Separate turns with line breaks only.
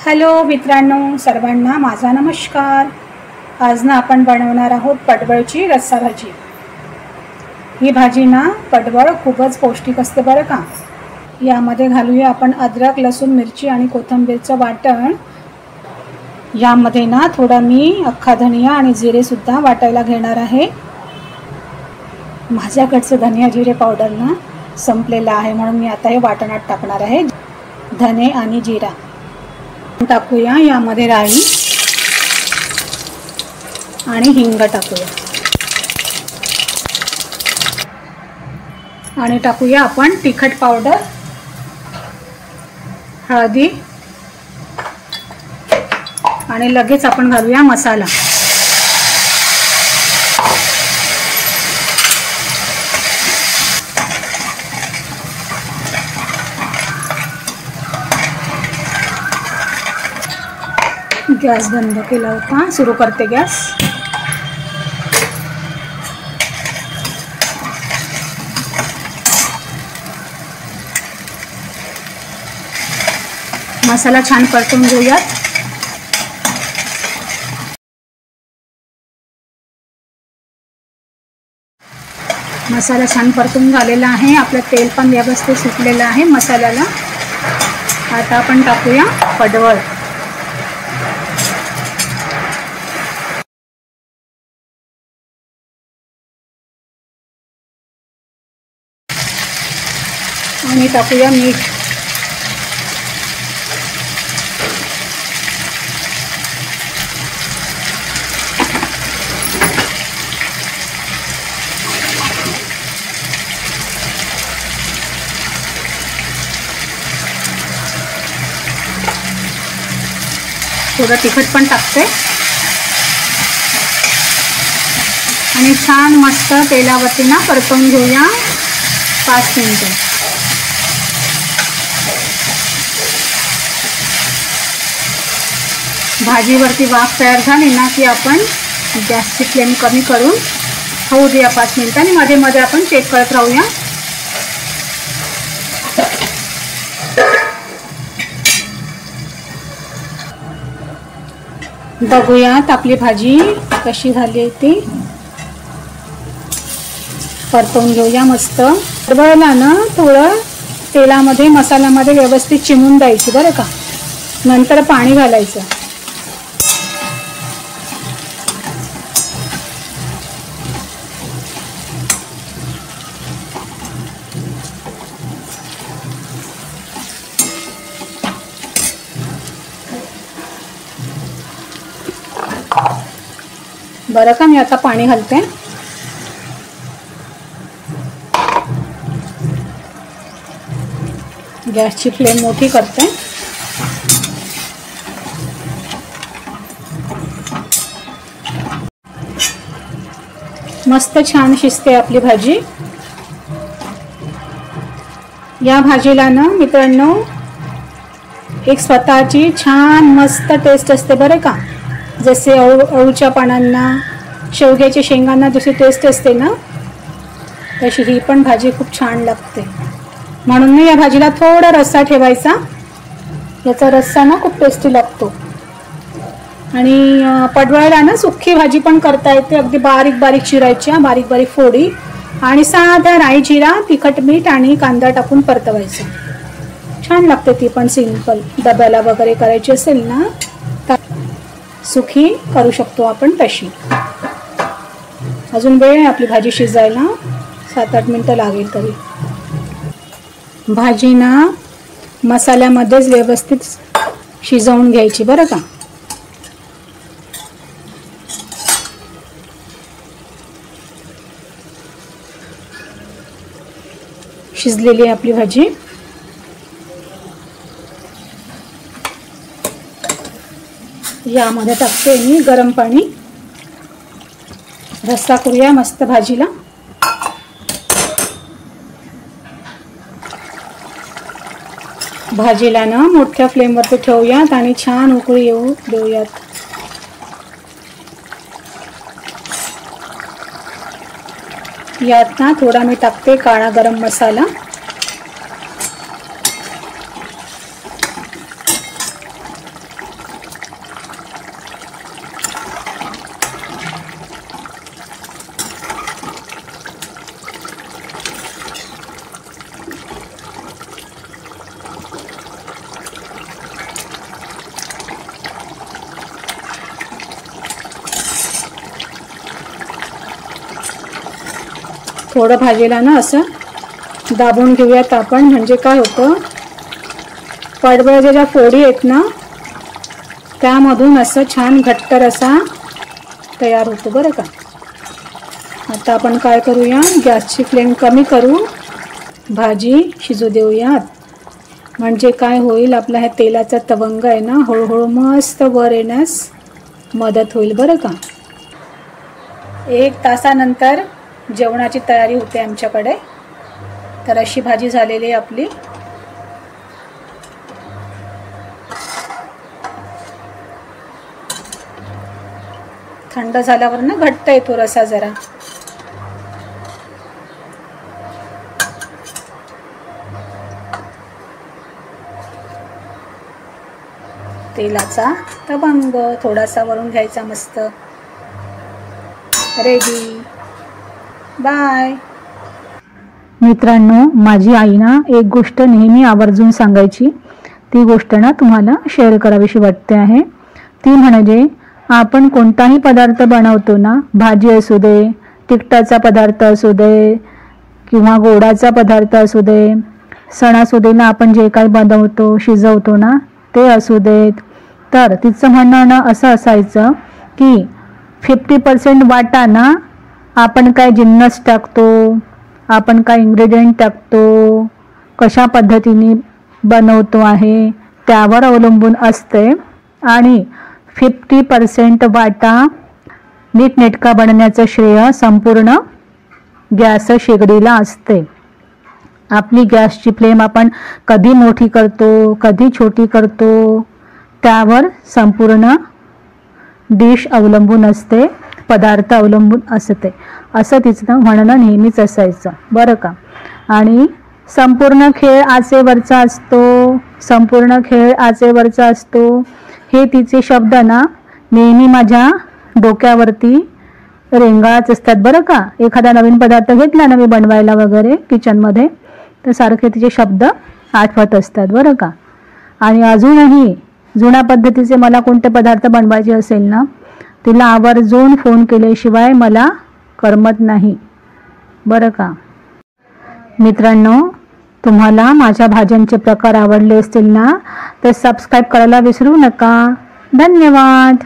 Hello मित्रांनो, सर्वांना माझा नमस्कार। आज ना आपण बनवणार आहोत पडवळची रस्सा भाजी। ही भाजी ना पडवळ खूपच पौष्टिक असते बरं का। यामध्ये घालूया आपण अद्रक, लसूण, मिरची आणि कोथिंबीरचं वाटण। यामध्ये ना थोडा मी अख्खा धनिया आणि जिरे सुद्धा वाटायला घेणार आहे। माझ्याकडचं धनिया जिरे पावडर ना संपलेलं आहे, म्हणून मी आता हे वाटणात टाकणार आहे। धने आणि जिरा टाकूया। यामध्ये राई आणि हिंग टाकूया आणि टाकूया आपण तिखट पावडर, हळदी आणि लगेच आपण घालूया मसाला। गॅस बंद केला होता, सुरू करते गॅस। मसाला छान परतून घेऊयात। मसाला छान परतून झालेला आहे, आपलं तेल पण व्यवस्थित सुटलेलं आहे मसाल्याला। आता आपण टाकूया पडवळ। आणि टाकूया मीठ। थोडं तिखट पण टाकते आणि छान मस्त तेलावरती ना परतवून घेऊया 5 मिनिटं। भाजीवरती वाफ तयार झाली ना की आपण गॅसची फ्लेम कमी करून होऊ द्या 5 मिनिटं आणि मध्ये मध्ये आपण चेक करत राहूया। बघूयात आपली भाजी कशी झाली ती। परतवून घेऊया मस्त। पडवळला ना थोडं तेलामध्ये मसाल्यामध्ये व्यवस्थित चिमून द्यायचं बरं का, नंतर पाणी घालायचं। बरं का, मी आता पाणी घालते। गॅसची फ्लेम मोठी करते। मस्त छान शिजते आपली भाजी। या भाजीला ना मित्रांनो एक स्वतःची छान मस्त टेस्ट असते बरं का। जसे अळूच्या पानांना, शेवग्याच्या शेंगांना जशी टेस्ट असते ना, तशी ही पण भाजी खूप छान लागते। म्हणून मी या भाजीला थोडा रस्सा ठेवायचा, याचा रस्सा ना खूप टेस्टी लागतो। आणि पडवळला ना सुक्की भाजी पण करता येते, अगदी बारीक बारीक चिरायच्या, बारीक बारीक फोडी आणि साधा राई, जिरा, तिखट, मीठ आणि कांदा टाकून परतवायचं। छान लागते ती पण, सिंपल डब्याला वगैरे करायची असेल ना सुखी करू शकतो आपण तशी। अजून वेळ आहे आपली भाजी शिजायला, 7-8 मिनिटं लागेल तरी। भाजी ना मसाल्यामध्येच व्यवस्थित शिजवून घ्यायची बरं का। शिजलेली आहे आपली भाजी। यामध्ये टाकते मी गरम पाणी। रस्सा करूया मस्त भाजीला। भाजीला ना मोठ्या फ्लेमवरती ठेवूयात आणि छान उकळी येऊ देऊयात। यात ना थोडा मी टाकते काळा गरम मसाला। थोडं भाजीला ना असं दाबून घेऊयात आपण, म्हणजे काय होतं कडबळाच्या ज्या फोडी आहेत ना त्यामधून असं छान घट्ट रसा तयार होतो बरं का. आता आपण काय करूया, गॅसची फ्लेम कमी करू, भाजी शिजू देऊयात. म्हणजे काय होईल, आपला ह्या तेलाचा तवंग आहे ना हळूहळू मस्त वर येण्यास मदत होईल बरं का. 1 तासानंतर जेवणाची तयारी होते आमच्याकडे. तर अशी भाजी झालेली आहे आपली. थंड झाल्यावर ना घट्ट येतो रसा जरा. तेलाचा तवंग थोडासा वरून घ्यायचा मस्त. रेडी. बाय. मित्रांनो, माझी आई ना एक गोष्ट नेहमी आवर्जून सांगायची, ती गोष्ट ना तुम्हाला शेअर करावीशी वाटते आहे. ती म्हणजे आपण कोणताही पदार्थ बनवतो ना, भाजी असू दे, तिखटाचा पदार्थ असू दे किंवा गोडाचा पदार्थ असू दे, सणासुदीला आपण जे काही बनवतो शिजवतो ना ते असू देत, तर तिचं म्हणणं असं असायचं की 50% वाटा ना आपण काय जिन्नस टाकतो, आपण काय इन्ग्रेडियंट टाकतो, कशा पद्धतीने बनवतो आहे त्यावर अवलंबून असते, आणि 50% वाटा नीटनेटका बनण्याचं श्रेय संपूर्ण गॅस शेगडीला असते. आपली गॅसची फ्लेम आपण कधी मोठी करतो कधी छोटी करतो त्यावर संपूर्ण डिश अवलंबून असते, पदार्थ अवलंबून असते, असं तिचं म्हणणं नेहमीच असायचं बरं का. आणि संपूर्ण खेळ आचेवरचा असतो, संपूर्ण खेळ आचेवरचा असतो, हे तिचे शब्द ना नेहमी माझ्या डोक्यावरती रेंगाळत असतात बरं का. एखादा नवीन पदार्थ घेतला ना मी बनवायला वगैरे किचनमध्ये, तर सारखे तिचे शब्द आठवत असतात बरं का. आणि अजूनही जुन्या पद्धतीचे मला कोणते पदार्थ बनवायचे असेल ना, तिला आवर्जून फोन केल्याशिवाय मला करमत नाही बरं का. मित्रांनो, तुम्हाला माझ्या भाज्यांचे प्रकार आवडले असतील ना तर सबस्क्राईब करायला विसरू नका. धन्यवाद.